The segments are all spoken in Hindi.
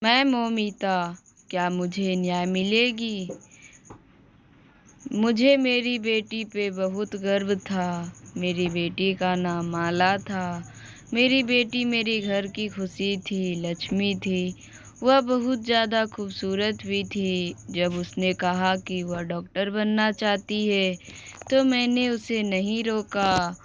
मैं मौमिता, क्या मुझे न्याय मिलेगी? मुझे मेरी बेटी पे बहुत गर्व था। मेरी बेटी का नाम माला था। मेरी बेटी मेरे घर की खुशी थी, लक्ष्मी थी। वह बहुत ज़्यादा खूबसूरत भी थी। जब उसने कहा कि वह डॉक्टर बनना चाहती है, तो मैंने उसे नहीं रोका।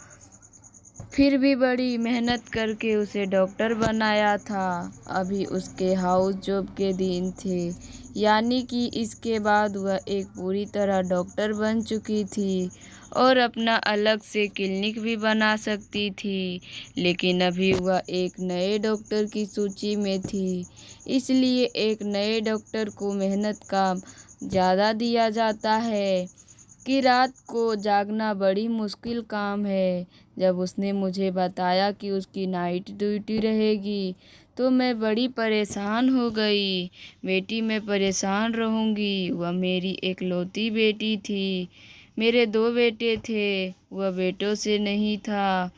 फिर भी बड़ी मेहनत करके उसे डॉक्टर बनाया था। अभी उसके हाउस जॉब के दिन थे, यानी कि इसके बाद वह एक पूरी तरह डॉक्टर बन चुकी थी और अपना अलग से क्लिनिक भी बना सकती थी। लेकिन अभी वह एक नए डॉक्टर की सूची में थी। इसलिए एक नए डॉक्टर को मेहनत का ज़्यादा दिया जाता है कि रात को जागना बड़ी मुश्किल काम है। जब उसने मुझे बताया कि उसकी नाइट ड्यूटी रहेगी, तो मैं बड़ी परेशान हो गई। बेटी, मैं परेशान रहूँगी। वह मेरी इकलौती बेटी थी। मेरे 2 बेटे थे, वह बेटों से नहीं था।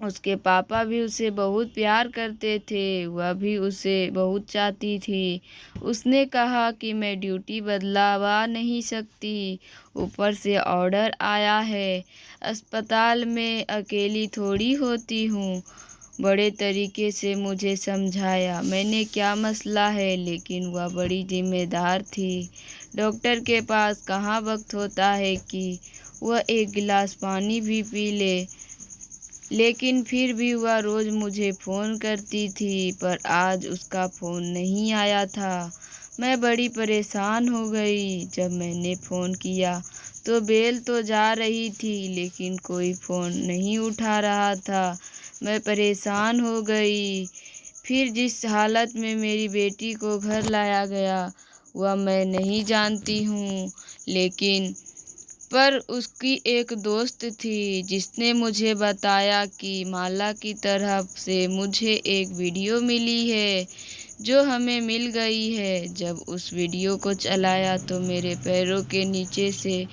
उसके पापा भी उसे बहुत प्यार करते थे, वह भी उसे बहुत चाहती थी। उसने कहा कि मैं ड्यूटी बदलवा नहीं सकती, ऊपर से ऑर्डर आया है। अस्पताल में अकेली थोड़ी होती हूँ। बड़े तरीके से मुझे समझाया मैंने क्या मसला है, लेकिन वह बड़ी जिम्मेदार थी। डॉक्टर के पास कहाँ वक्त होता है कि वह एक गिलास पानी भी पी ले। लेकिन फिर भी वह रोज़ मुझे फ़ोन करती थी, पर आज उसका फ़ोन नहीं आया था। मैं बड़ी परेशान हो गई। जब मैंने फ़ोन किया तो बेल तो जा रही थी, लेकिन कोई फ़ोन नहीं उठा रहा था। मैं परेशान हो गई। फिर जिस हालत में मेरी बेटी को घर लाया गया, वह मैं नहीं जानती हूँ, लेकिन पर उसकी एक दोस्त थी जिसने मुझे बताया कि माला की तरफ से मुझे एक वीडियो मिली है जो हमें मिल गई है। जब उस वीडियो को चलाया तो मेरे पैरों के नीचे से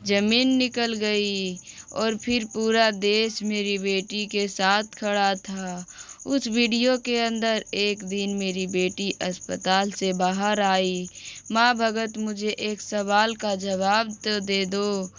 ज़मीन निकल गई और फिर पूरा देश मेरी बेटी के साथ खड़ा था। उस वीडियो के अंदर एक दिन मेरी बेटी अस्पताल से बाहर आई। माँ भगत, मुझे एक सवाल का जवाब तो दे दो,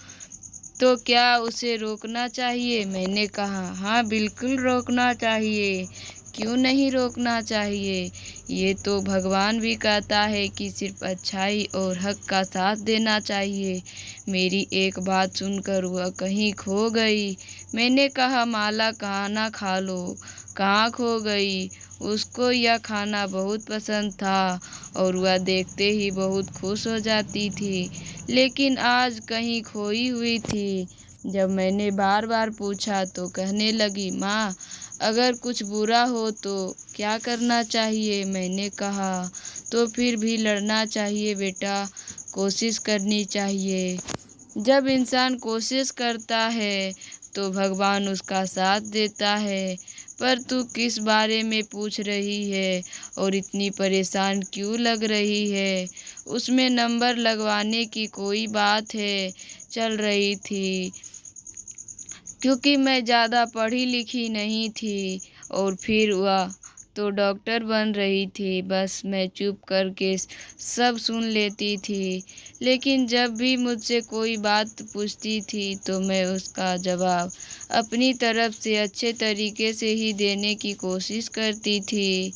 तो क्या उसे रोकना चाहिए? मैंने कहा, हाँ बिल्कुल रोकना चाहिए। क्यों नहीं रोकना चाहिए? ये तो भगवान भी कहता है कि सिर्फ अच्छाई और हक का साथ देना चाहिए। मेरी एक बात सुनकर वह कहीं खो गई। मैंने कहा, माला खाना खा लो। कहाँ खो गई? उसको यह खाना बहुत पसंद था और वह देखते ही बहुत खुश हो जाती थी, लेकिन आज कहीं खोई हुई थी। जब मैंने बार बार पूछा तो कहने लगी, माँ अगर कुछ बुरा हो तो क्या करना चाहिए? मैंने कहा, तो फिर भी लड़ना चाहिए बेटा, कोशिश करनी चाहिए। जब इंसान कोशिश करता है तो भगवान उसका साथ देता है। पर तू किस बारे में पूछ रही है और इतनी परेशान क्यों लग रही है? उसमें नंबर लगवाने की कोई बात है चल रही थी, क्योंकि मैं ज़्यादा पढ़ी लिखी नहीं थी और फिर वह तो डॉक्टर बन रही थी। बस मैं चुप करके सब सुन लेती थी, लेकिन जब भी मुझसे कोई बात पूछती थी तो मैं उसका जवाब अपनी तरफ से अच्छे तरीके से ही देने की कोशिश करती थी।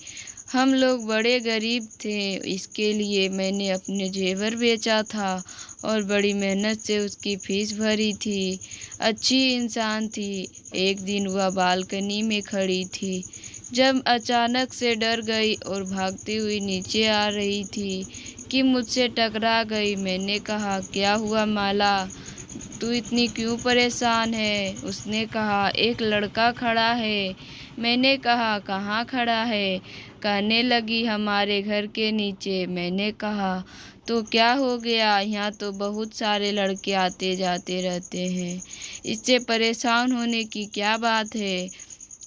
हम लोग बड़े गरीब थे, इसके लिए मैंने अपने जेवर बेचा था और बड़ी मेहनत से उसकी फीस भरी थी। अच्छी इंसान थी। एक दिन वह बालकनी में खड़ी थी, जब अचानक से डर गई और भागती हुई नीचे आ रही थी कि मुझसे टकरा गई। मैंने कहा, क्या हुआ माला, तू इतनी क्यों परेशान है? उसने कहा, एक लड़का खड़ा है। मैंने कहा, कहाँ खड़ा है? कहने लगी, हमारे घर के नीचे। मैंने कहा, तो क्या हो गया? यहाँ तो बहुत सारे लड़के आते जाते रहते हैं, इससे परेशान होने की क्या बात है?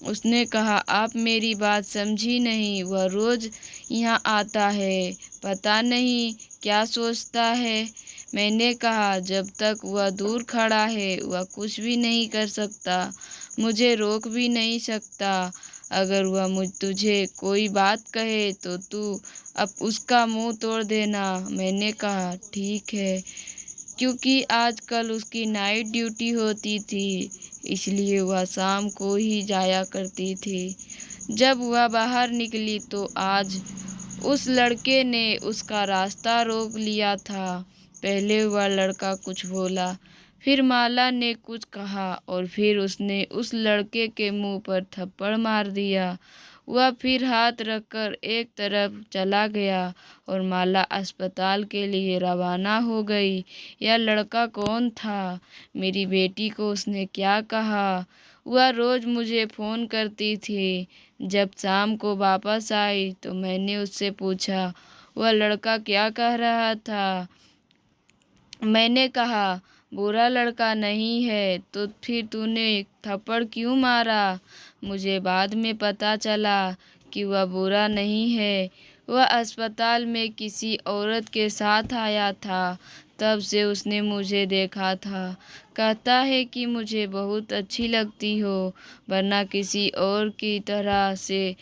उसने कहा, आप मेरी बात समझी नहीं। वह रोज यहाँ आता है, पता नहीं क्या सोचता है। मैंने कहा, जब तक वह दूर खड़ा है वह कुछ भी नहीं कर सकता, मुझे रोक भी नहीं सकता। अगर वह मुझ तुझे कोई बात कहे तो तू अब उसका मुंह तोड़ देना। मैंने कहा ठीक है, क्योंकि आजकल उसकी नाइट ड्यूटी होती थी, इसलिए वह शाम को ही जाया करती थी। जब वह बाहर निकली तो आज उस लड़के ने उसका रास्ता रोक लिया था। पहले वह लड़का कुछ बोला, फिर माला ने कुछ कहा और फिर उसने उस लड़के के मुंह पर थप्पड़ मार दिया। वह फिर हाथ रखकर एक तरफ चला गया और माला अस्पताल के लिए रवाना हो गई। यह लड़का कौन था? मेरी बेटी को उसने क्या कहा? वह रोज़ मुझे फ़ोन करती थी। जब शाम को वापस आई तो मैंने उससे पूछा, वह लड़का क्या कह रहा था? मैंने कहा, बुरा लड़का नहीं है, तो फिर तूने थप्पड़ क्यों मारा? मुझे बाद में पता चला कि वह बुरा नहीं है। वह अस्पताल में किसी औरत के साथ आया था, तब से उसने मुझे देखा था। कहता है कि मुझे बहुत अच्छी लगती हो, वरना किसी और की तरह से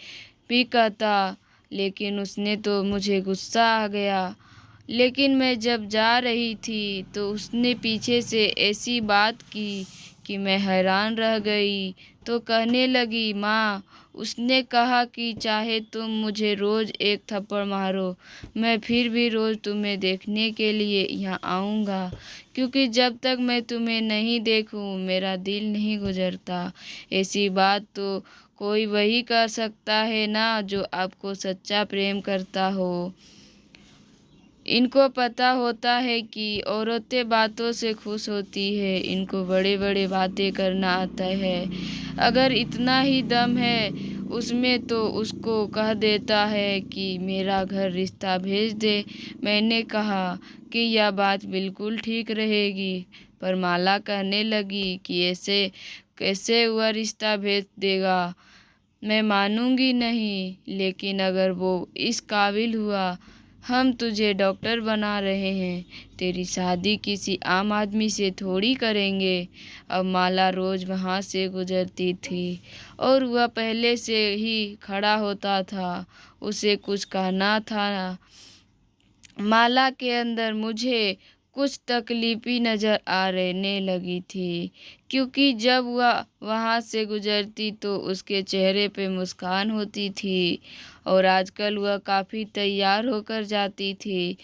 भी कहता, लेकिन उसने तो मुझे गुस्सा आ गया। लेकिन मैं जब जा रही थी तो उसने पीछे से ऐसी बात की कि मैं हैरान रह गई। तो कहने लगी, माँ, उसने कहा कि चाहे तुम मुझे रोज़ एक थप्पड़ मारो, मैं फिर भी रोज़ तुम्हें देखने के लिए यहाँ आऊँगा, क्योंकि जब तक मैं तुम्हें नहीं देखूँ मेरा दिल नहीं गुजरता। ऐसी बात तो कोई वही कर सकता है ना जो आपको सच्चा प्रेम करता हो। इनको पता होता है कि औरतें बातों से खुश होती है, इनको बड़े बड़े बातें करना आता है। अगर इतना ही दम है उसमें तो उसको कह देता है कि मेरा घर रिश्ता भेज दे। मैंने कहा कि यह बात बिल्कुल ठीक रहेगी, पर माला कहने लगी कि ऐसे कैसे वह रिश्ता भेज देगा। मैं मानूंगी नहीं, लेकिन अगर वो इस काबिल हुआ, हम तुझे डॉक्टर बना रहे हैं, तेरी शादी किसी आम आदमी से थोड़ी करेंगे। अब माला रोज़ वहाँ से गुजरती थी और वह पहले से ही खड़ा होता था, उसे कुछ कहना था। माला के अंदर मुझे कुछ तकलीफ़ी नज़र आ रहने लगी थी, क्योंकि जब वह वहाँ से गुजरती तो उसके चेहरे पे मुस्कान होती थी और आजकल वह काफ़ी तैयार होकर जाती थी।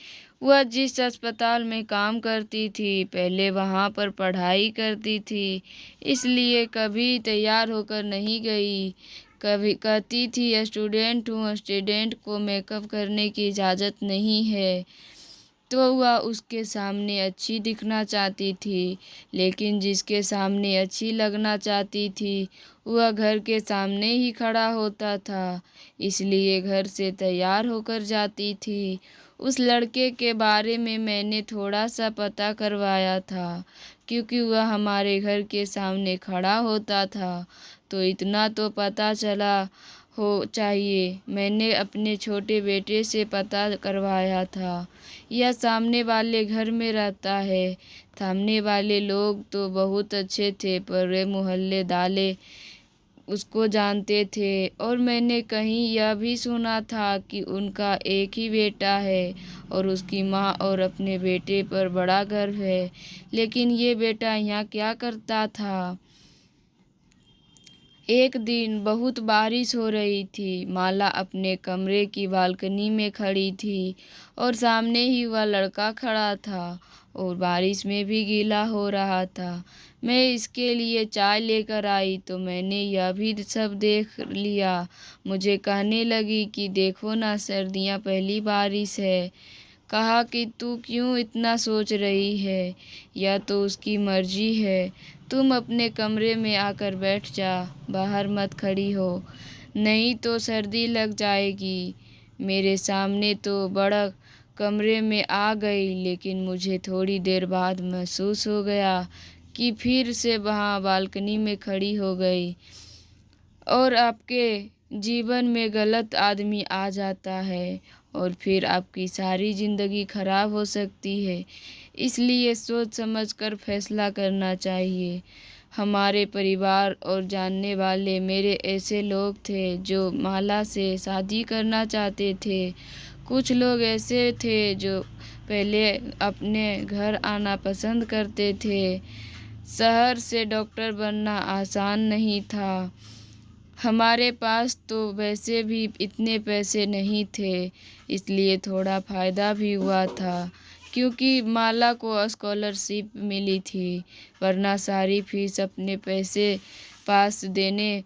वह जिस अस्पताल में काम करती थी, पहले वहाँ पर पढ़ाई करती थी, इसलिए कभी तैयार होकर नहीं गई। कभी कहती थी, स्टूडेंट हूँ, स्टूडेंट को मेकअप करने की इजाज़त नहीं है। तो वह उसके सामने अच्छी दिखना चाहती थी, लेकिन जिसके सामने अच्छी लगना चाहती थी, वह घर के सामने ही खड़ा होता था, इसलिए घर से तैयार होकर जाती थी। उस लड़के के बारे में मैंने थोड़ा-सा पता करवाया था, क्योंकि वह हमारे घर के सामने खड़ा होता था, तो इतना तो पता चला हो चाहिए। मैंने अपने छोटे बेटे से पता करवाया था। यह सामने वाले घर में रहता है। सामने वाले लोग तो बहुत अच्छे थे, पर वे मोहल्ले दाले उसको जानते थे और मैंने कहीं यह भी सुना था कि उनका एक ही बेटा है और उसकी माँ और अपने बेटे पर बड़ा गर्व है। लेकिन ये बेटा यहाँ क्या करता था? एक दिन बहुत बारिश हो रही थी। माला अपने कमरे की बालकनी में खड़ी थी और सामने ही वह लड़का खड़ा था और बारिश में भी गीला हो रहा था। मैं इसके लिए चाय लेकर आई तो मैंने यह भी सब देख लिया। मुझे कहने लगी कि देखो ना, सर्दियाँ पहली बारिश है। कहा कि तू क्यों इतना सोच रही है, या तो उसकी मर्जी है। तुम अपने कमरे में आकर बैठ जा, बाहर मत खड़ी हो, नहीं तो सर्दी लग जाएगी। मेरे सामने तो बड़ा कमरे में आ गई, लेकिन मुझे थोड़ी देर बाद महसूस हो गया कि फिर से वहाँ बालकनी में खड़ी हो गई। और आपके जीवन में गलत आदमी आ जाता है और फिर आपकी सारी ज़िंदगी खराब हो सकती है। इसलिए सोच समझ कर फैसला करना चाहिए। हमारे परिवार और जानने वाले मेरे ऐसे लोग थे जो माला से शादी करना चाहते थे। कुछ लोग ऐसे थे जो पहले अपने घर आना पसंद करते थे। शहर से डॉक्टर बनना आसान नहीं था। हमारे पास तो वैसे भी इतने पैसे नहीं थे, इसलिए थोड़ा फ़ायदा भी हुआ था क्योंकि माला को स्कॉलरशिप मिली थी, वरना सारी फीस अपने पैसे पास देने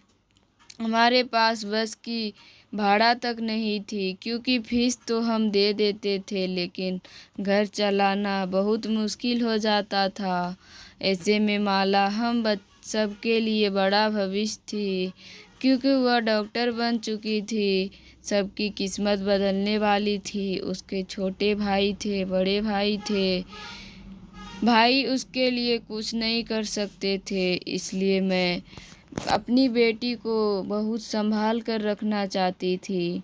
हमारे पास बस की भाड़ा तक नहीं थी क्योंकि फीस तो हम दे देते थे लेकिन घर चलाना बहुत मुश्किल हो जाता था। ऐसे में माला हम सबके लिए बड़ा भविष्य थी क्योंकि वह डॉक्टर बन चुकी थी। सबकी किस्मत बदलने वाली थी। उसके छोटे भाई थे, बड़े भाई थे। भाई उसके लिए कुछ नहीं कर सकते थे, इसलिए मैं अपनी बेटी को बहुत संभाल कर रखना चाहती थी।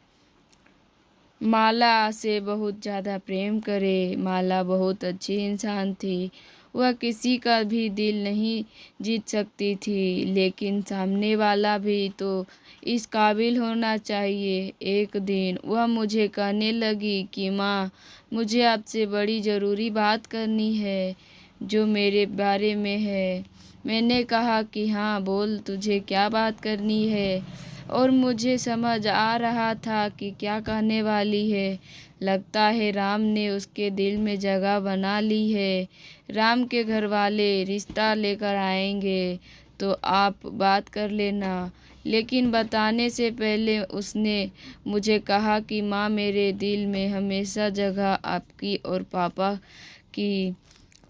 माला से बहुत ज़्यादा प्रेम करे। माला बहुत अच्छी इंसान थी। वह किसी का भी दिल नहीं जीत सकती थी, लेकिन सामने वाला भी तो इस काबिल होना चाहिए। एक दिन वह मुझे कहने लगी कि माँ, मुझे आपसे बड़ी ज़रूरी बात करनी है जो मेरे बारे में है। मैंने कहा कि हाँ बोल, तुझे क्या बात करनी है। और मुझे समझ आ रहा था कि क्या कहने वाली है। लगता है राम ने उसके दिल में जगह बना ली है। राम के घर वाले रिश्ता लेकर आएंगे तो आप बात कर लेना। लेकिन बताने से पहले उसने मुझे कहा कि माँ, मेरे दिल में हमेशा जगह आपकी और पापा की।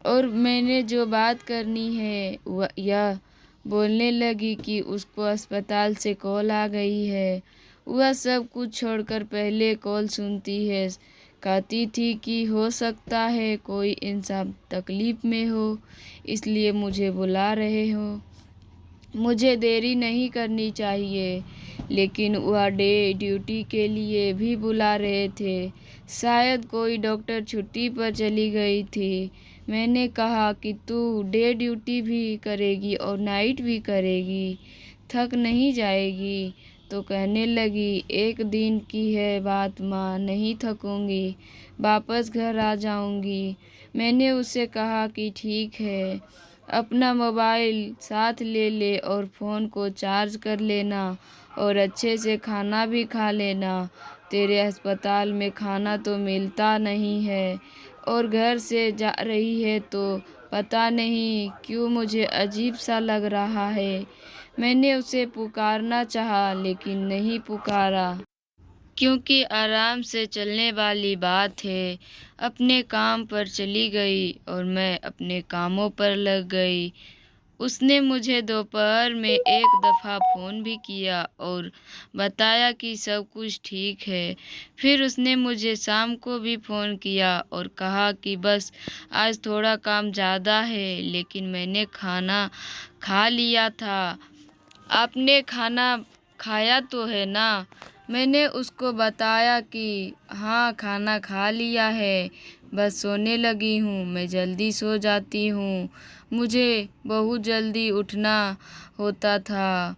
और मैंने जो बात करनी है वह यह बोलने लगी कि उसको अस्पताल से कॉल आ गई है। वह सब कुछ छोड़कर पहले कॉल सुनती है। कहती थी कि हो सकता है कोई इंसान तकलीफ़ में हो, इसलिए मुझे बुला रहे हो। मुझे देरी नहीं करनी चाहिए, लेकिन वह डे ड्यूटी के लिए भी बुला रहे थे। शायद कोई डॉक्टर छुट्टी पर चली गई थी। मैंने कहा कि तू डे ड्यूटी भी करेगी और नाइट भी करेगी, थक नहीं जाएगी? तो कहने लगी, एक दिन की है बात माँ, नहीं थकूंगी, वापस घर आ जाऊंगी। मैंने उससे कहा कि ठीक है, अपना मोबाइल साथ ले ले और फ़ोन को चार्ज कर लेना और अच्छे से खाना भी खा लेना। तेरे अस्पताल में खाना तो मिलता नहीं है और घर से जा रही है तो पता नहीं क्यों मुझे अजीब सा लग रहा है। मैंने उसे पुकारना चाहा लेकिन नहीं पुकारा क्योंकि आराम से चलने वाली बात है। अपने काम पर चली गई और मैं अपने कामों पर लग गई। उसने मुझे दोपहर में एक दफ़ा फ़ोन भी किया और बताया कि सब कुछ ठीक है। फिर उसने मुझे शाम को भी फ़ोन किया और कहा कि बस आज थोड़ा काम ज़्यादा है, लेकिन मैंने खाना खा लिया था। आपने खाना खाया तो है ना? मैंने उसको बताया कि हाँ, खाना खा लिया है, बस सोने लगी हूँ, मैं जल्दी सो जाती हूँ। मुझे बहुत जल्दी उठना होता था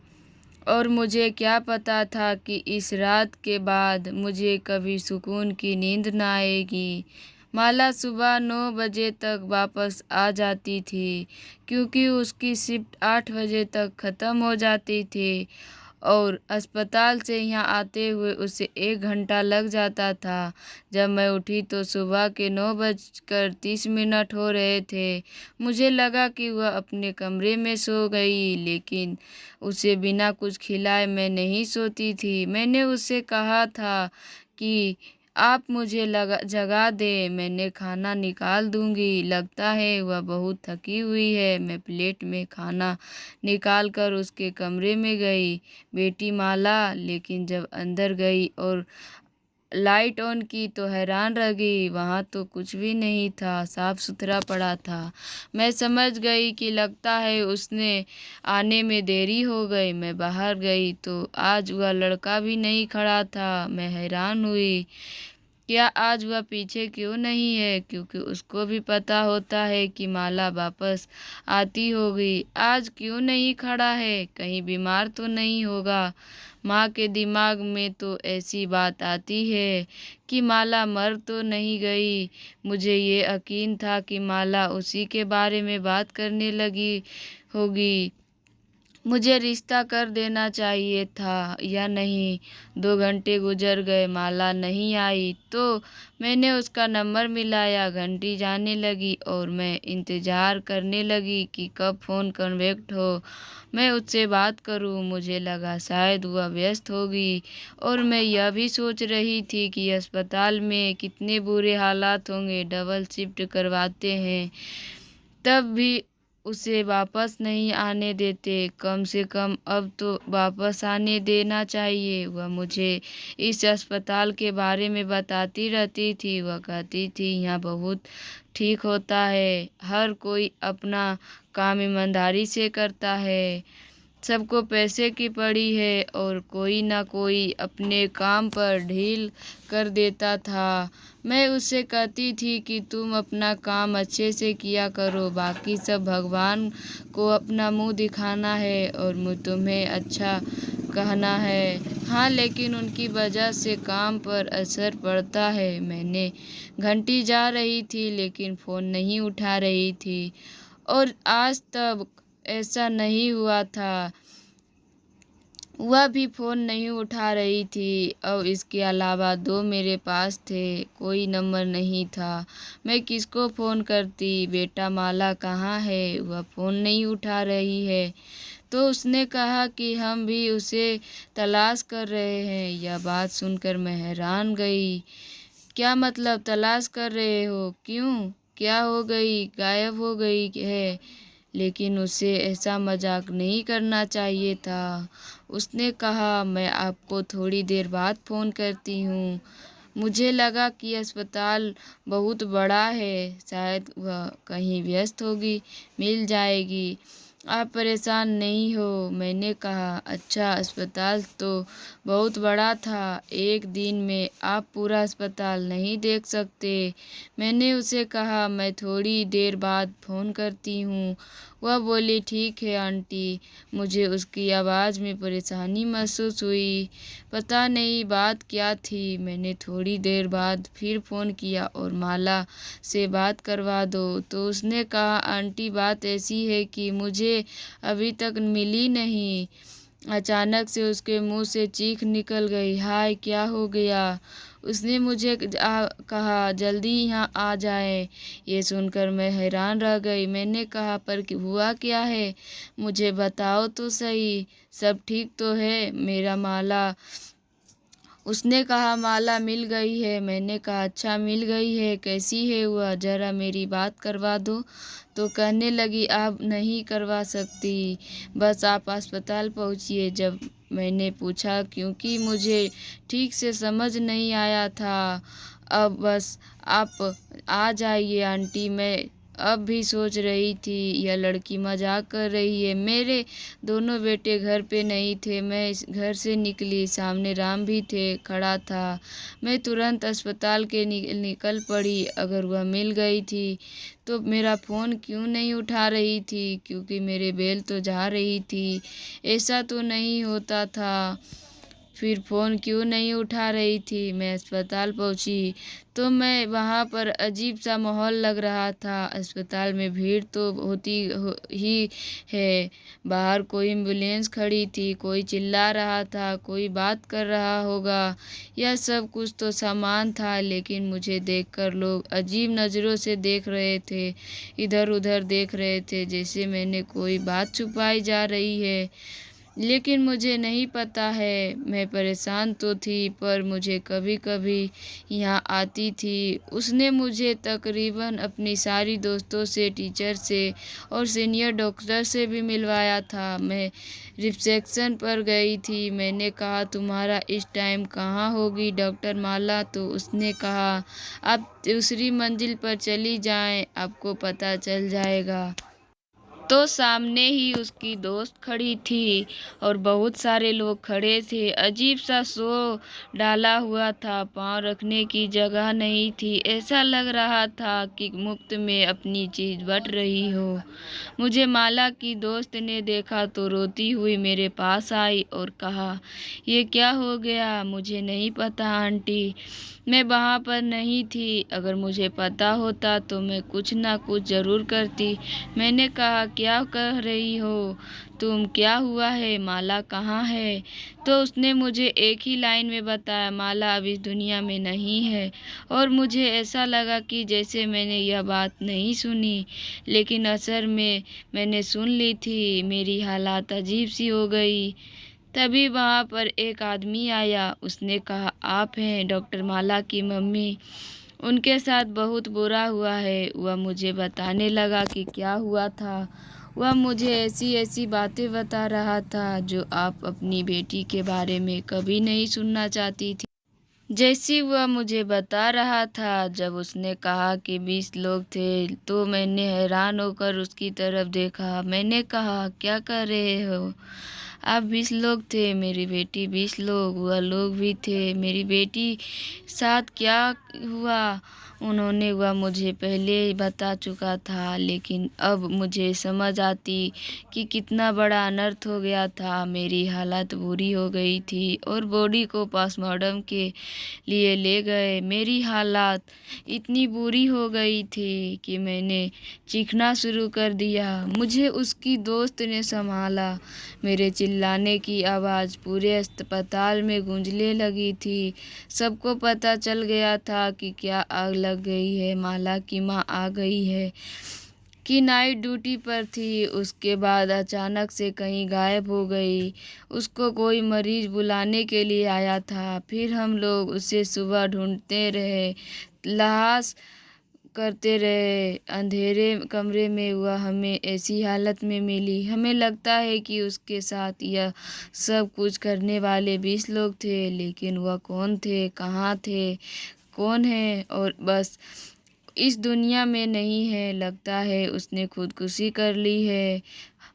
और मुझे क्या पता था कि इस रात के बाद मुझे कभी सुकून की नींद ना आएगी। माला सुबह 9 बजे तक वापस आ जाती थी क्योंकि उसकी शिफ्ट 8 बजे तक ख़त्म हो जाती थी और अस्पताल से यहाँ आते हुए उसे 1 घंटा लग जाता था। जब मैं उठी तो सुबह के 9:30 हो रहे थे। मुझे लगा कि वह अपने कमरे में सो गई, लेकिन उसे बिना कुछ खिलाए मैं नहीं सोती थी। मैंने उससे कहा था कि आप मुझे जगा दें, मैंने खाना निकाल दूंगी। लगता है वह बहुत थकी हुई है। मैं प्लेट में खाना निकाल कर उसके कमरे में गई, बेटी माला। लेकिन जब अंदर गई और लाइट ऑन की तो हैरान रह गई। वहाँ तो कुछ भी नहीं था, साफ सुथरा पड़ा था। मैं समझ गई कि लगता है उसने आने में देरी हो गई। मैं बाहर गई तो आज वह लड़का भी नहीं खड़ा था। मैं हैरान हुई क्या आज वह पीछे क्यों नहीं है, क्योंकि उसको भी पता होता है कि माला वापस आती होगी। आज क्यों नहीं खड़ा है, कहीं बीमार तो नहीं होगा। माँ के दिमाग में तो ऐसी बात आती है कि माला मर तो नहीं गई। मुझे ये यकीन था कि माला उसी के बारे में बात करने लगी होगी। मुझे रिश्ता कर देना चाहिए था या नहीं। 2 घंटे गुजर गए, माला नहीं आई तो मैंने उसका नंबर मिलाया। घंटी जाने लगी और मैं इंतज़ार करने लगी कि कब फ़ोन कनेक्ट हो, मैं उससे बात करूं। मुझे लगा शायद वह व्यस्त होगी, और मैं यह भी सोच रही थी कि अस्पताल में कितने बुरे हालात होंगे। डबल शिफ्ट करवाते हैं तब भी उसे वापस नहीं आने देते। कम से कम अब तो वापस आने देना चाहिए। वह मुझे इस अस्पताल के बारे में बताती रहती थी। वह कहती थी यहाँ बहुत ठीक होता है, हर कोई अपना काम ईमानदारी से करता है, सबको पैसे की पड़ी है और कोई ना कोई अपने काम पर ढील कर देता था। मैं उससे कहती थी कि तुम अपना काम अच्छे से किया करो, बाकी सब भगवान को अपना मुंह दिखाना है और तुम्हें अच्छा कहना है। हाँ, लेकिन उनकी वजह से काम पर असर पड़ता है। मैंने घंटी जा रही थी लेकिन फ़ोन नहीं उठा रही थी, और आज तक ऐसा नहीं हुआ था। वह भी फ़ोन नहीं उठा रही थी, और इसके अलावा 2 मेरे पास थे, कोई नंबर नहीं था। मैं किसको फ़ोन करती? बेटा माला कहाँ है? वह फ़ोन नहीं उठा रही है। तो उसने कहा कि हम भी उसे तलाश कर रहे हैं। यह बात सुनकर मैं हैरान गई। क्या मतलब तलाश कर रहे हो? क्यों? क्या हो गई? गायब हो गई है? लेकिन उसे ऐसा मजाक नहीं करना चाहिए था। उसने कहा मैं आपको थोड़ी देर बाद फ़ोन करती हूँ। मुझे लगा कि अस्पताल बहुत बड़ा है, शायद वह कहीं व्यस्त होगी, मिल जाएगी। आप परेशान नहीं हो, मैंने कहा। अच्छा, अस्पताल तो बहुत बड़ा था, एक दिन में आप पूरा अस्पताल नहीं देख सकते। मैंने उसे कहा मैं थोड़ी देर बाद फ़ोन करती हूँ। वह बोली ठीक है आंटी। मुझे उसकी आवाज़ में परेशानी महसूस हुई। पता नहीं बात क्या थी। मैंने थोड़ी देर बाद फिर फ़ोन किया और माला से बात करवा दो। तो उसने कहा आंटी बात ऐसी है कि मुझे अभी तक मिली नहीं। अचानक से उसके मुंह से चीख निकल गई। हाय, क्या हो गया? उसने मुझे कहा जल्दी यहाँ आ जाए। ये सुनकर मैं हैरान रह गई। मैंने कहा पर हुआ क्या है? मुझे बताओ तो सही, सब ठीक तो है मेरा माला? उसने कहा माला मिल गई है। मैंने कहा अच्छा, मिल गई है, कैसी है वह? ज़रा मेरी बात करवा दो। तो कहने लगी आप नहीं करवा सकती, बस आप अस्पताल पहुंचिए। जब मैंने पूछा क्योंकि मुझे ठीक से समझ नहीं आया था। अब बस आप आ जाइए आंटी। मैं अब भी सोच रही थी यह लड़की मजाक कर रही है। मेरे दोनों बेटे घर पे नहीं थे। मैं इस घर से निकली, सामने राम भी थे, खड़ा था। मैं तुरंत अस्पताल के निकल पड़ी। अगर वह मिल गई थी तो मेरा फ़ोन क्यों नहीं उठा रही थी? क्योंकि मेरे बेल तो जा रही थी। ऐसा तो नहीं होता था। फिर फ़ोन क्यों नहीं उठा रही थी? मैं अस्पताल पहुंची तो मैं वहां पर अजीब सा माहौल लग रहा था। अस्पताल में भीड़ तो होती ही है। बाहर कोई एम्बुलेंस खड़ी थी, कोई चिल्ला रहा था, कोई बात कर रहा होगा। यह सब कुछ तो सामान था, लेकिन मुझे देखकर लोग अजीब नज़रों से देख रहे थे, इधर उधर देख रहे थे, जैसे मैंने कोई बात छुपाई जा रही है। लेकिन मुझे नहीं पता है। मैं परेशान तो थी, पर मुझे कभी कभी यहाँ आती थी। उसने मुझे तकरीबन अपनी सारी दोस्तों से, टीचर से और सीनियर डॉक्टर से भी मिलवाया था। मैं रिसेप्शन पर गई थी। मैंने कहा तुम्हारा इस टाइम कहाँ होगी डॉक्टर माला? तो उसने कहा आप दूसरी मंजिल पर चली जाएं, आपको पता चल जाएगा। तो सामने ही उसकी दोस्त खड़ी थी और बहुत सारे लोग खड़े थे। अजीब सा शो डाला हुआ था, पाँव रखने की जगह नहीं थी। ऐसा लग रहा था कि मुफ्त में अपनी चीज़ बँट रही हो। मुझे माला की दोस्त ने देखा तो रोती हुई मेरे पास आई और कहा, ये क्या हो गया? मुझे नहीं पता आंटी, मैं वहाँ पर नहीं थी। अगर मुझे पता होता तो मैं कुछ ना कुछ ज़रूर करती। मैंने कहा, क्या कह रही हो तुम? क्या हुआ है? माला कहाँ है? तो उसने मुझे एक ही लाइन में बताया, माला अब इस दुनिया में नहीं है। और मुझे ऐसा लगा कि जैसे मैंने यह बात नहीं सुनी, लेकिन असल में मैंने सुन ली थी। मेरी हालत अजीब सी हो गई। तभी वहाँ पर एक आदमी आया। उसने कहा, आप हैं डॉक्टर माला की मम्मी? उनके साथ बहुत बुरा हुआ है। वह मुझे बताने लगा कि क्या हुआ था। वह मुझे ऐसी ऐसी बातें बता रहा था जो आप अपनी बेटी के बारे में कभी नहीं सुनना चाहती थी। जैसी वह मुझे बता रहा था, जब उसने कहा कि 20 लोग थे, तो मैंने हैरान होकर उसकी तरफ देखा। मैंने कहा, क्या कर रहे हो आप? 20 लोग थे, मेरी बेटी 20 लोग, वह लोग भी थे। मेरी बेटी साथ क्या हुआ? उन्होंने वह मुझे पहले ही बता चुका था, लेकिन अब मुझे समझ आती कि कितना बड़ा अनर्थ हो गया था। मेरी हालत बुरी हो गई थी और बॉडी को पोस्टमार्टम के लिए ले गए। मेरी हालत इतनी बुरी हो गई थी कि मैंने चीखना शुरू कर दिया। मुझे उसकी दोस्त ने संभाला। मेरे चिल्लाने की आवाज़ पूरे अस्पताल में गूंजने लगी थी। सबको पता चल गया था कि क्या आग लग गई है। माला की माँ आ गई है कि नाइट ड्यूटी पर थी, उसके बाद अचानक से कहीं गायब हो गई। उसको कोई मरीज बुलाने के लिए आया था। फिर हम लोग उसे सुबह ढूंढते रहे, तलाश करते रहे। अंधेरे कमरे में वह हमें ऐसी हालत में मिली। हमें लगता है कि उसके साथ यह सब कुछ करने वाले 20 लोग थे, लेकिन वह कौन थे, कहाँ थे, कौन है और बस इस दुनिया में नहीं है। लगता है उसने खुदकुशी कर ली है।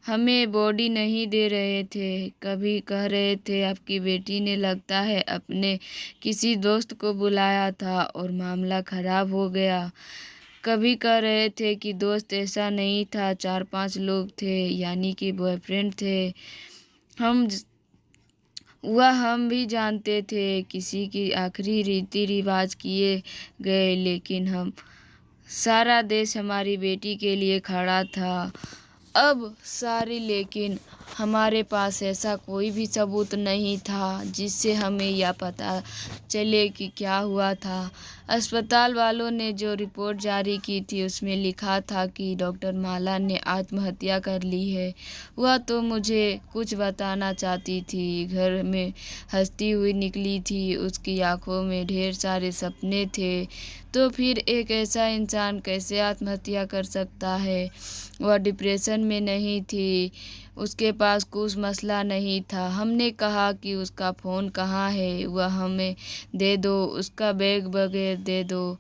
हमें बॉडी नहीं दे रहे थे। कभी कह रहे थे आपकी बेटी ने लगता है अपने किसी दोस्त को बुलाया था और मामला खराब हो गया। कभी कह रहे थे कि दोस्त ऐसा नहीं था, 4-5 लोग थे, यानी कि बॉयफ्रेंड थे। हम वह हम भी जानते थे किसी की आखिरी रीति रिवाज किए गए, लेकिन हम सारा देश हमारी बेटी के लिए खड़ा था। अब सारी लेकिन हमारे पास ऐसा कोई भी सबूत नहीं था जिससे हमें यह पता चले कि क्या हुआ था। अस्पताल वालों ने जो रिपोर्ट जारी की थी उसमें लिखा था कि डॉक्टर माला ने आत्महत्या कर ली है। वह तो मुझे कुछ बताना चाहती थी, घर में हंसती हुई निकली थी, उसकी आंखों में ढेर सारे सपने थे। तो फिर एक ऐसा इंसान कैसे आत्महत्या कर सकता है? वह डिप्रेशन में नहीं थी, उसके पास कुछ मसला नहीं था। हमने कहा कि उसका फ़ोन कहाँ है, वह हमें दे दो, उसका बैग वगैरह दे दो।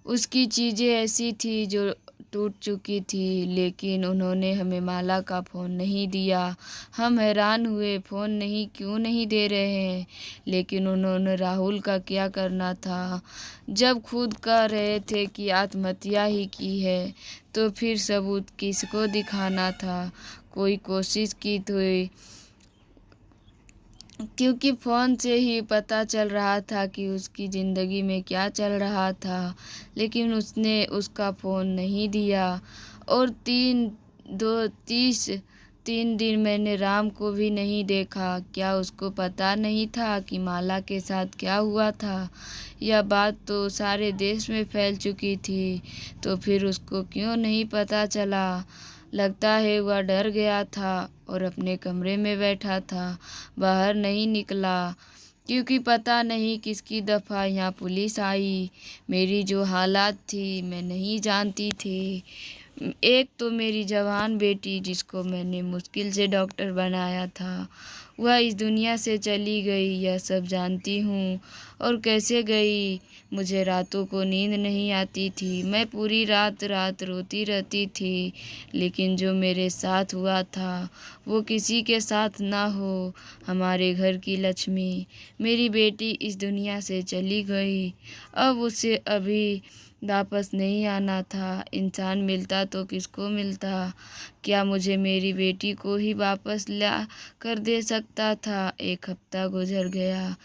उसकी चीज़ें ऐसी थी जो टूट चुकी थी, लेकिन उन्होंने हमें माला का फ़ोन नहीं दिया। हम हैरान हुए, फ़ोन नहीं क्यों नहीं दे रहे हैं? लेकिन उन्होंने राहुल का क्या करना था? जब खुद कह रहे थे कि आत्महत्या ही की है, तो फिर सबूत किसको दिखाना था? कोई कोशिश की थी, क्योंकि फ़ोन से ही पता चल रहा था कि उसकी ज़िंदगी में क्या चल रहा था, लेकिन उसने उसका फ़ोन नहीं दिया। और 3 दिन मैंने राम को भी नहीं देखा। क्या उसको पता नहीं था कि माला के साथ क्या हुआ था? यह बात तो सारे देश में फैल चुकी थी, तो फिर उसको क्यों नहीं पता चला? लगता है वह डर गया था और अपने कमरे में बैठा था, बाहर नहीं निकला, क्योंकि पता नहीं किसकी दफ़ा यहाँ पुलिस आई। मेरी जो हालात थी मैं नहीं जानती थी। एक तो मेरी जवान बेटी जिसको मैंने मुश्किल से डॉक्टर बनाया था, वह इस दुनिया से चली गई, यह सब जानती हूँ। और कैसे गई? मुझे रातों को नींद नहीं आती थी, मैं पूरी रात रात रोती रहती थी। लेकिन जो मेरे साथ हुआ था, वो किसी के साथ ना हो। हमारे घर की लक्ष्मी, मेरी बेटी इस दुनिया से चली गई। अब उसे अभी वापस नहीं आना था। इंसान मिलता तो किसको मिलता? क्या मुझे मेरी बेटी को ही वापस ला कर दे सकता था? एक हफ्ता गुजर गया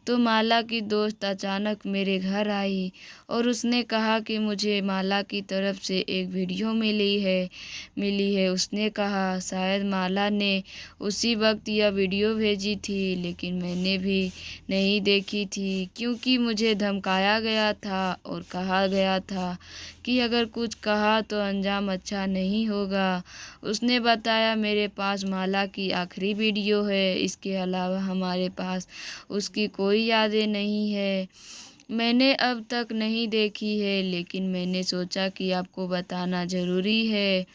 तो माला की दोस्त अचानक मेरे घर आई और उसने कहा कि मुझे माला की तरफ से एक वीडियो मिली है। उसने कहा शायद माला ने उसी वक्त यह वीडियो भेजी थी, लेकिन मैंने भी नहीं देखी थी क्योंकि मुझे धमकाया गया था और कहा गया था कि अगर कुछ कहा तो अंजाम अच्छा नहीं होगा। उसने बताया मेरे पास माला की आखिरी वीडियो है, इसके अलावा हमारे पास उसकी कोई यादें नहीं है। मैंने अब तक नहीं देखी है, लेकिन मैंने सोचा कि आपको बताना ज़रूरी है।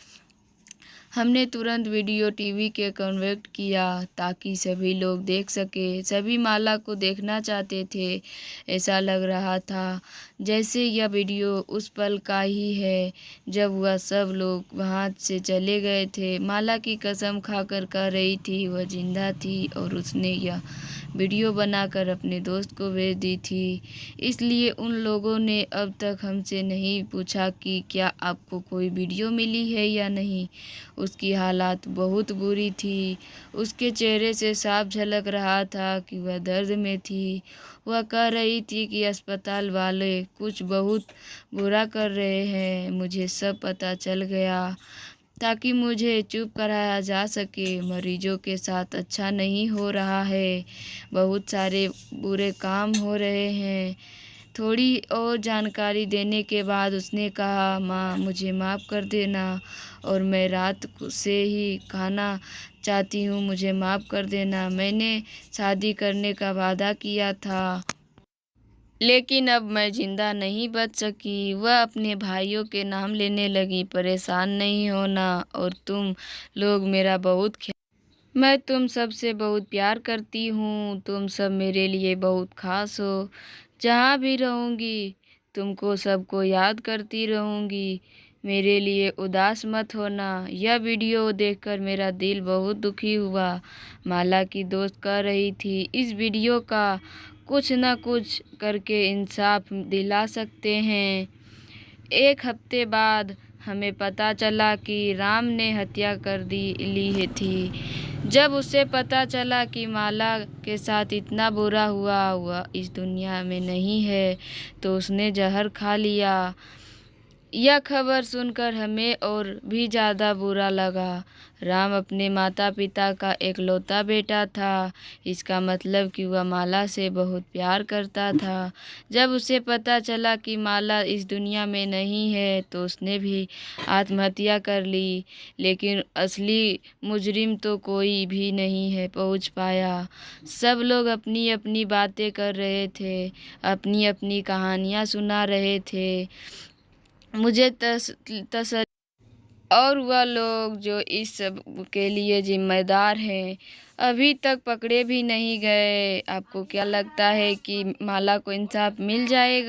हमने तुरंत वीडियो टीवी के कन्वर्ट किया ताकि सभी लोग देख सके। सभी माला को देखना चाहते थे। ऐसा लग रहा था जैसे यह वीडियो उस पल का ही है जब वह सब लोग वहाँ से चले गए थे। माला की कसम खाकर कह रही थी वह जिंदा थी और उसने यह वीडियो बनाकर अपने दोस्त को भेज दी थी। इसलिए उन लोगों ने अब तक हमसे नहीं पूछा कि क्या आपको कोई वीडियो मिली है या नहीं। उसकी हालत बहुत बुरी थी। उसके चेहरे से साफ झलक रहा था कि वह दर्द में थी। वह कह रही थी कि अस्पताल वाले कुछ बहुत बुरा कर रहे हैं। मुझे सब पता चल गया ताकि मुझे चुप कराया जा सके। मरीजों के साथ अच्छा नहीं हो रहा है, बहुत सारे बुरे काम हो रहे हैं। थोड़ी और जानकारी देने के बाद उसने कहा माँ मुझे माफ़ कर देना और मैं रात से ही खाना चाहती हूँ, मुझे माफ़ कर देना। मैंने शादी करने का वादा किया था, लेकिन अब मैं जिंदा नहीं बच सकी। वह अपने भाइयों के नाम लेने लगी। परेशान नहीं होना और तुम लोग मेरा बहुत मैं तुम सबसे बहुत प्यार करती हूँ। तुम सब मेरे लिए बहुत खास हो। जहाँ भी रहूँगी तुमको सबको याद करती रहूँगी। मेरे लिए उदास मत होना। यह वीडियो देखकर मेरा दिल बहुत दुखी हुआ। माला की दोस्त कह रही थी इस वीडियो का कुछ न कुछ करके इंसाफ दिला सकते हैं। एक हफ्ते बाद हमें पता चला कि राम ने हत्या कर ली थी। जब उसे पता चला कि माला के साथ इतना बुरा हुआ वह इस दुनिया में नहीं है, तो उसने जहर खा लिया। यह खबर सुनकर हमें और भी ज़्यादा बुरा लगा। राम अपने माता पिता का एकलौता बेटा था। इसका मतलब कि वह माला से बहुत प्यार करता था। जब उसे पता चला कि माला इस दुनिया में नहीं है तो उसने भी आत्महत्या कर ली। लेकिन असली मुजरिम तो कोई भी नहीं है पहुंच पाया। सब लोग अपनी अपनी बातें कर रहे थे, अपनी अपनी कहानियाँ सुना रहे थे। मुझे तसल्ली और वह लोग जो इस सब के लिए जिम्मेदार हैं अभी तक पकड़े भी नहीं गए। आपको क्या लगता है कि माला को इंसाफ मिल जाएगा?